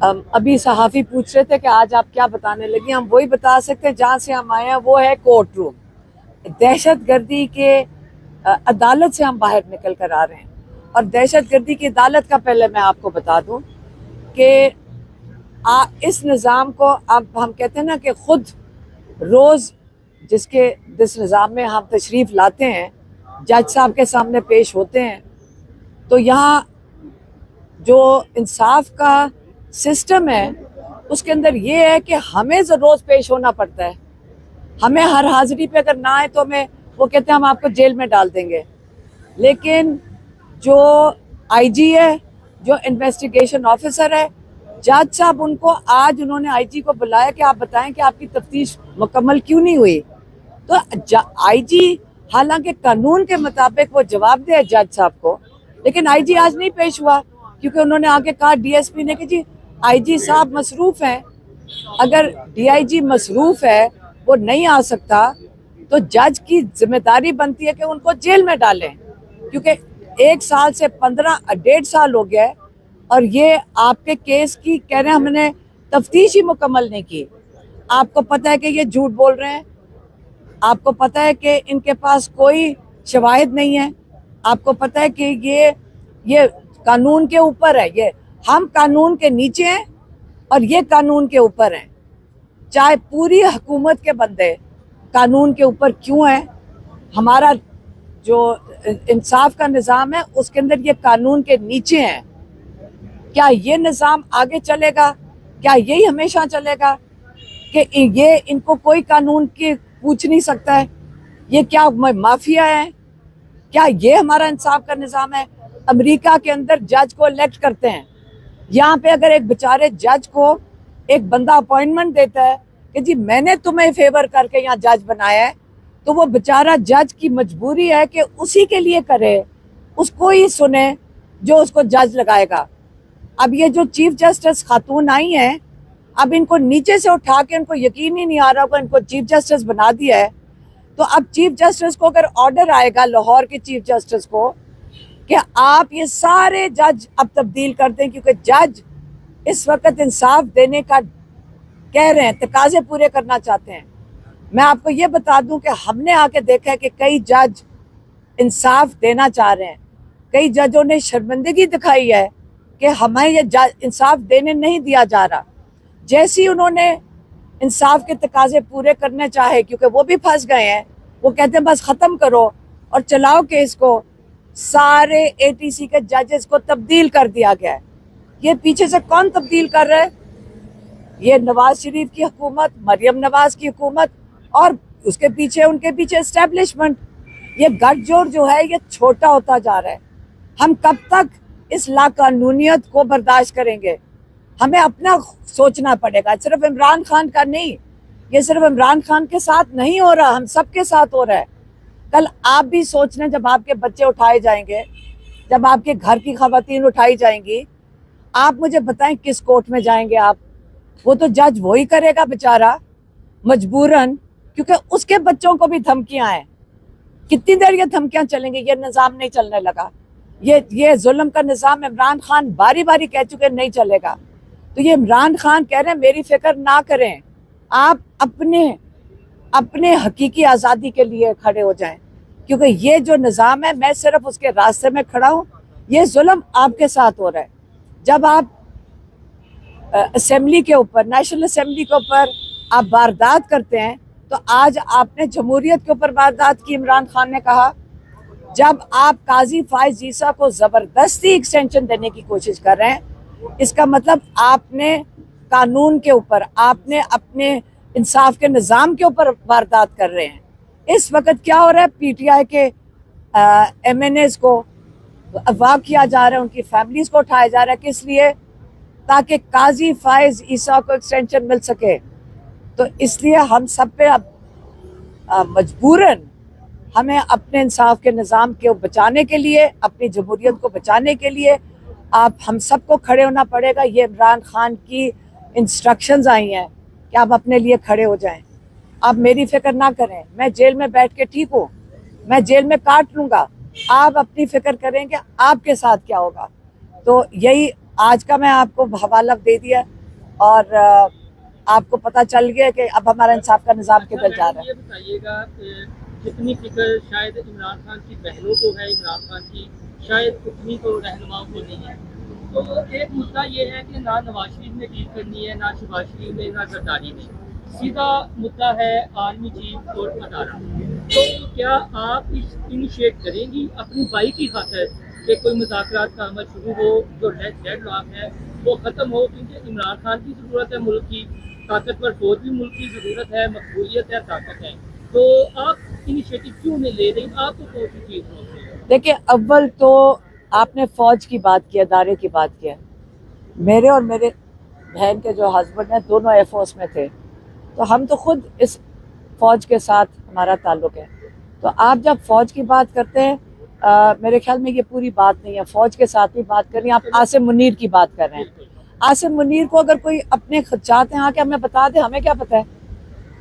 अभी सहाफ़ी पूछ रहे थे कि आज आप क्या बताने लगी। हम वही बता सकते हैं जहाँ से हम आए हैं, वो है कोर्ट रूम। दहशत गर्दी के अदालत से हम बाहर निकल कर आ रहे हैं। और दहशत गर्दी की अदालत का पहले मैं आपको बता दूं कि इस निज़ाम को अब हम कहते हैं ना कि खुद रोज़ जिस निज़ाम में हम तशरीफ़ लाते हैं, जज साहब के सामने पेश होते हैं, तो यहाँ जो इंसाफ का सिस्टम है उसके अंदर ये है कि हमें रोज़ पेश होना पड़ता है। हमें हर हाजिरी पे अगर ना आए तो हमें वो कहते हैं हम आपको जेल में डाल देंगे। लेकिन जो आईजी है, जो इन्वेस्टिगेशन ऑफिसर है, जज साहब आज उन्होंने आईजी को बुलाया कि आप बताएं कि आपकी तफ्तीश मुकम्मल क्यों नहीं हुई। तो आईजी हालांकि कानून के मुताबिक वो जवाब दे जज साहब को, लेकिन आईजी आज नहीं पेश हुआ क्योंकि उन्होंने आके कहा डीएसपी ने कि जी आईजी साहब मसरूफ़ हैं। अगर डीआईजी मसरूफ़ है, वो नहीं आ सकता, तो जज की जिम्मेदारी बनती है कि उनको जेल में डालें, क्योंकि 1 साल से 1.5 साल हो गया है और ये आपके केस की कह रहे हैं हमने तफ्तीश ही मुकम्मल नहीं की। आपको पता है कि ये झूठ बोल रहे हैं, आपको पता है कि इनके पास कोई शवाहिद नहीं है, आपको पता है कि ये कानून के ऊपर है, ये हम कानून के नीचे हैं और ये कानून के ऊपर हैं। चाहे पूरी हुकूमत के बंदे कानून के ऊपर क्यों हैं, हमारा जो इंसाफ का निज़ाम है उसके अंदर ये कानून के नीचे हैं। क्या ये निज़ाम आगे चलेगा? क्या यही हमेशा चलेगा कि ये इनको कोई कानून की पूछ नहीं सकता है? ये क्या माफिया है? क्या ये हमारा इंसाफ का निज़ाम है? अमेरिका के अंदर जज को इलेक्ट करते हैं, यहाँ पे अगर एक बेचारे जज को एक बंदा अपॉइंटमेंट देता है कि जी मैंने तुम्हें फेवर करके यहाँ जज बनाया है, तो वो बेचारा जज की मजबूरी है कि उसी के लिए करे, उसको ही सुने जो उसको जज लगाएगा। अब ये जो चीफ जस्टिस खातून आई हैं, अब इनको नीचे से उठा के इनको यकीन ही नहीं आ रहा होगा इनको चीफ जस्टिस बना दिया है। तो अब चीफ जस्टिस को अगर ऑर्डर आएगा लाहौर के चीफ जस्टिस को कि आप ये सारे जज अब तब्दील कर दें, क्योंकि जज इस वक्त इंसाफ देने का कह रहे हैं, तकाजे पूरे करना चाहते हैं। मैं आपको ये बता दूं कि हमने आके देखा है कि कई जज इंसाफ देना चाह रहे हैं, कई जजों ने शर्मिंदगी दिखाई है कि हमें ये इंसाफ देने नहीं दिया जा रहा। जैसे ही उन्होंने इंसाफ के तकाजे पूरे करने चाहे, क्योंकि वो भी फंस गए हैं, वो कहते हैं बस ख़त्म करो और चलाओ केस को, सारे एटीसी के जजेस को तब्दील कर दिया गया है। ये पीछे से कौन तब्दील कर रहा है? ये नवाज शरीफ की हुकूमत, मरियम नवाज की हुकूमत और उसके पीछे उनके पीछे एस्टेब्लिशमेंट। ये गठजोड़ जो है ये छोटा होता जा रहा है। हम कब तक इस लाकानूनियत को बर्दाश्त करेंगे? हमें अपना सोचना पड़ेगा, सिर्फ इमरान खान का नहीं, ये सिर्फ इमरान खान के साथ नहीं हो रहा, हम सबके साथ हो रहा है। कल आप भी सोच लें, जब आपके बच्चे उठाए जाएंगे, जब आपके घर की खवातीन उठाई जाएंगी, आप मुझे बताएं किस कोर्ट में जाएंगे आप? वो तो जज वही करेगा बेचारा मजबूरन, क्योंकि उसके बच्चों को भी धमकियां हैं। कितनी देर ये धमकियां चलेंगी? ये निज़ाम नहीं चलने लगा, ये जुल्म का निज़ाम इमरान खान बारी बारी कह चुके नहीं चलेगा। तो ये इमरान खान कह रहे हैं मेरी फिक्र ना करें, आप अपने हकीकी आज़ादी के लिए खड़े हो जाएं, क्योंकि ये जो निज़ाम है मैं सिर्फ उसके रास्ते में खड़ा हूँ। ये जुल्म आपके साथ हो रहा है। जब आप असेंबली के ऊपर, नेशनल असेंबली के ऊपर आप वारदात करते हैं, तो आज आपने जमहूरियत के ऊपर वारदात की। इमरान खान ने कहा जब आप काजी फाइज ईसा को ज़बरदस्ती एक्सटेंशन देने की कोशिश कर रहे हैं, इसका मतलब आपने कानून के ऊपर, आपने अपने इंसाफ के निज़ाम के ऊपर वारदात कर रहे हैं। इस वक्त क्या हो रहा है? पीटीआई के एमएनएस को अगवा किया जा रहा है, उनकी फैमिलीज़ को उठाया जा रहा है। किस लिए? ताकि काजी फाइज ईसा को एक्सटेंशन मिल सके। तो इसलिए हम सब पे अब मजबूरन हमें अपने इंसाफ के निज़ाम को बचाने के लिए, अपनी जमहूरियत को बचाने के लिए हम सबको खड़े होना पड़ेगा। ये इमरान खान की इंस्ट्रक्शंस आई हैं कि आप अपने लिए खड़े हो जाएं। आप मेरी फिक्र ना करें, मैं जेल में बैठ के ठीक हूँ, मैं जेल में काट लूँगा, आप अपनी फिक्र करेंगे आपके साथ क्या होगा। तो यही आज का मैं आपको हवाला दे दिया और आपको पता चल गया कि अब हमारा इंसाफ का निज़ाम किधर जा रहा है। ये बताइएगा जितनी फिक्र शायद इमरान खान की बहनों को है, इमरान खान की शायद उतनी तो रहनुमाओं को नहीं है। तो एक मुद्दा ये है कि ना नवाज शरीफ ने डील करनी है, ना शहबाज शरीफ ने, ना जरदारी ने। सीधा मुद्दा है आर्मी चीफ और अदारा। तो क्या आप इनिशिएट करेंगी अपनी भाई की खातिर कि कोई मुज़ाकरात का अमल शुरू हो, जो डेडलॉक है वो ख़त्म हो, क्योंकि इमरान खान की ज़रूरत है मुल्क की, ताकतवर फौज भी मुल्क की ज़रूरत है, मकबूलियत है, ताकत है। तो आप इनिशिएटिव क्यों नहीं ले रही? आपको कौन सी चीज़ रोक रही है? देखिए, अव्वल तो आपने फौज की बात की, अदारे की बात की। मेरे और मेरे बहन के जो हस्बैंड हैं दोनों एयरफोर्स में थे, तो हम तो खुद इस फौज के साथ हमारा ताल्लुक है। तो आप जब फौज की बात करते हैं, मेरे ख्याल में ये पूरी बात नहीं है, फौज के साथ ही बात कर रही हैं आप। आसिम मुनीर की बात कर रहे हैं। आसिम मुनीर को अगर कोई अपने खदशात हैं आके हमें बता दे, हमें क्या पता है,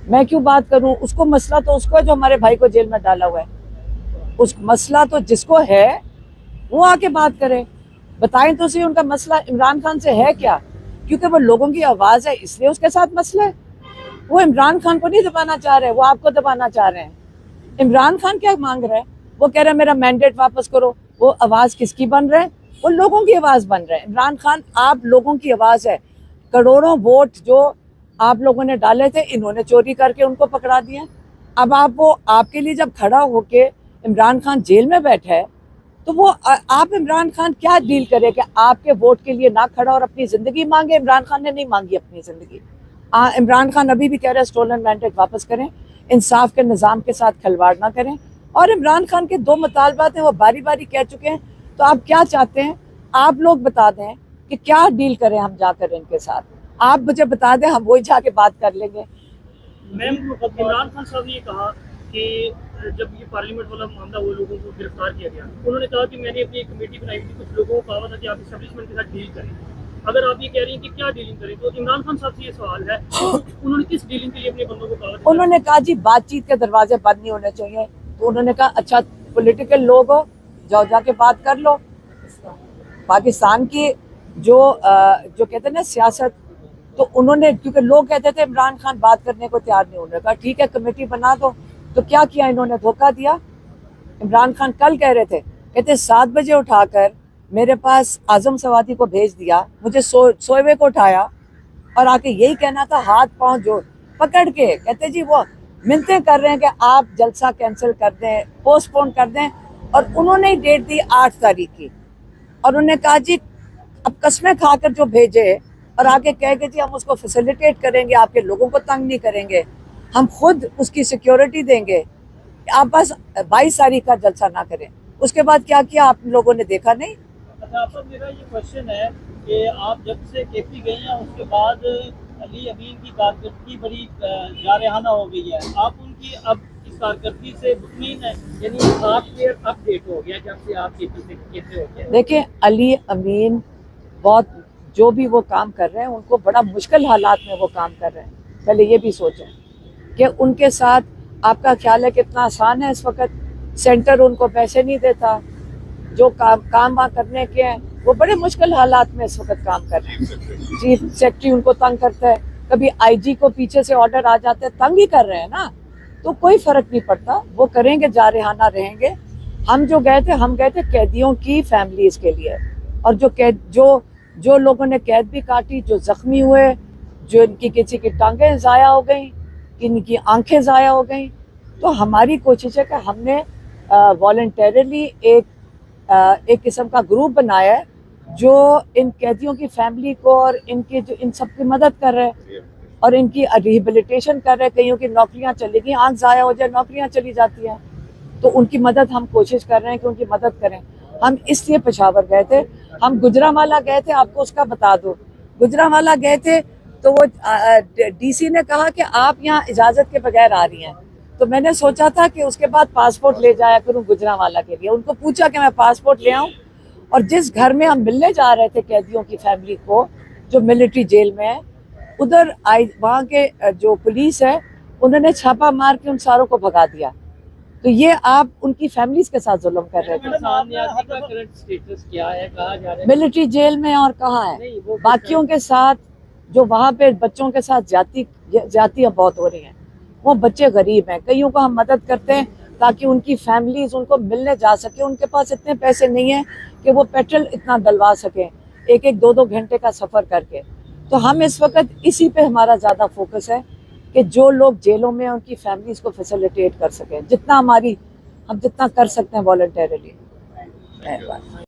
मैं क्यों बात करूं? उसको मसला तो उसको है जो हमारे भाई को जेल में डाला हुआ है। उस मसला तो जिसको है वो आके बात करे, बताएं तो सही उनका मसला इमरान खान से है क्या, क्योंकि वो लोगों की आवाज़ है इसलिए उसके साथ मसला है। वो इमरान खान को नहीं दबाना चाह रहे, वो आपको दबाना चाह रहे हैं। इमरान खान क्या मांग रहा है? वो कह रहा है मेरा मैंडेट वापस करो। वो आवाज़ किसकी बन रहा है? वो लोगों की आवाज़ बन रहा है। इमरान खान आप लोगों की आवाज़ है। करोड़ों वोट जो आप लोगों ने डाले थे, इन्होंने चोरी करके उनको पकड़ा दिया। अब वो आपके लिए जब खड़ा होके इमरान खान जेल में बैठा है, तो वो आप इमरान खान क्या डील करे कि आपके वोट के लिए ना खड़ा और अपनी ज़िंदगी मांगे? इमरान खान ने नहीं मांगी अपनी ज़िंदगी। इमरान खान अभी भी कह रहे हैं स्टोलन मैंडेट वापस करें, इंसाफ के निज़ाम के साथ खिलवाड़ ना करें। और इमरान खान के 2 मुतालबात हैं, वो बारी बारी कह चुके हैं। तो आप क्या चाहते हैं? आप लोग बता दें कि क्या डील करें हम जाकर इनके साथ। आप मुझे बता दें, हम वही जाके बात कर लेंगे। मैम, इमरान खान साहब ने ये कहा कि जब ये पार्लियामेंट वाला मामला वो लोगों को गिरफ्तार किया गया, उन्होंने कहा कि मैंने अपनी एक कमेटी बनाई थी, कुछ लोगों को कहा था कि आप इस्टेब्लिशमेंट के साथ डील करें। अगर आप ये कह रही हैं कि क्या डीलिंग करें, तो इमरान खान साहब से ये सवाल है, उन्होंने किस डीलिंग के लिए अपने बंदों को कहा? उन्होंने कहा जी बातचीत के दरवाजे बंद नहीं होने चाहिए। तो उन्होंने कहा अच्छा पॉलिटिकल लोग हो, जाओ जाके बात कर लो। पाकिस्तान की जो कहते हैं ना सियासत, तो उन्होंने, क्योंकि लोग कहते थे इमरान खान बात करने को तैयार नहीं, उन्होंने कहा ठीक है कमेटी बना दो। तो क्या किया इन्होंने? धोखा दिया। इमरान खान कल कह रहे थे, कहते 7 बजे उठाकर मेरे पास आजम सवादी को भेज दिया, मुझे सोए हुए को उठाया और आके यही कहना था हाथ पांव जोड़ पकड़ के, कहते जी वो मिन्नतें कर रहे हैं कि आप जलसा कैंसिल कर दें, पोस्टपोन कर दें। और उन्होंने ही डेट दी 8 तारीख की, और उन्होंने कहा जी अब कस्में खाकर जो भेजे और आके कह के जी हम उसको फैसिलिटेट करेंगे, आपके लोगों को तंग नहीं करेंगे, हम खुद उसकी सिक्योरिटी देंगे, आप बस 22 तारीख का जलसा ना करें। उसके बाद क्या किया आप लोगों ने देखा नहीं? अच्छा, आप मेरा ये क्वेश्चन है कि आप जब से केपी गई हैं उसके बाद अली अमीन की कारकर्दगी बड़ी जारहाना हो गई है, आप उनकी अब इस कारकर्दगी से मुतमईन है? यानी सॉफ्टवेयर अपडेट हो गया जब से आप केपी से कैसे हो गया? देखिए, अली अमीन बहुत जो भी वो काम कर रहे हैं, उनको बड़ा मुश्किल हालात में वो काम कर रहे हैं। पहले ये भी सोचें कि उनके साथ आपका ख्याल है कितना आसान है? इस वक्त सेंटर उनको पैसे नहीं देता, जो काम वहाँ करने के हैं वो बड़े मुश्किल हालात में इस वक्त काम कर रहे हैं। चीफ सेक्रेटरी उनको तंग करता है, कभी आईजी को पीछे से ऑर्डर आ जाते हैं, तंग ही कर रहे हैं ना। तो कोई फर्क नहीं पड़ता, वो करेंगे, जारहाना रहेंगे। हम जो गए थे, हम गए थे कैदियों की फैमिलीज के लिए, और जो लोगों ने कैद भी काटी, जो जख्मी हुए, जो इनकी किसी की टांगें ज़ाया हो गई, इनकी आंखें ज़ाया हो गई। तो हमारी कोशिश है कि हमने वॉलंटरली एक किस्म का ग्रुप बनाया है जो इन कैदियों की फैमिली को और इनके जो इन सब की मदद कर रहे हैं और इनकी रिहेबिलिटेशन कर रहे हैं। कईयों की नौकरियां चली गई, आंख ज़ाया हो जाए, नौकरियां चली जाती हैं, तो उनकी मदद हम कोशिश कर रहे हैं कि उनकी मदद करें। हम इसलिए पेशावर गए थे, हम गुजरांवाला गए थे, आपको उसका बता दो। गुजरांवाला गए थे तो वो डीसी ने कहा कि आप यहाँ इजाज़त के बगैर आ रही हैं, तो मैंने सोचा था कि उसके बाद पासपोर्ट ले जाया करूँ गुजरांवाला के लिए। उनको पूछा कि मैं पासपोर्ट ले आऊँ, और जिस घर में हम मिलने जा रहे थे कैदियों की फैमिली को जो मिलिट्री जेल में है, उधर वहाँ के जो पुलिस है उन्होंने छापा मार के उन सारों को भगा दिया। تو یہ آپ ان کی فیملیز کے ساتھ ظلم کر رہے تھے. احسان نیازی کا کرنٹ سٹیٹس کیا ہے؟ کہا جا رہا ہے ملٹری جیل میں اور کہاں ہے. نہیں، وہ باقیوں کے ساتھ جو وہاں پہ بچوں کے ساتھ جاتیاں بہت ہو رہی ہیں. وہ بچے غریب ہیں, کئیوں کو ہم مدد کرتے ہیں تاکہ ان کی فیملیز ان کو ملنے جا سکے. ان کے پاس اتنے پیسے نہیں ہیں کہ وہ پیٹرول اتنا ڈلوا سکیں ایک دو گھنٹے کا سفر کر کے. تو ہم اس وقت اسی پہ ہمارا زیادہ فوکس ہے کہ جو لوگ جیلوں میں ان کی فیملیز کو فیسیلیٹیٹ کر سکیں, ہم جتنا کر سکتے ہیں والنٹیرلی.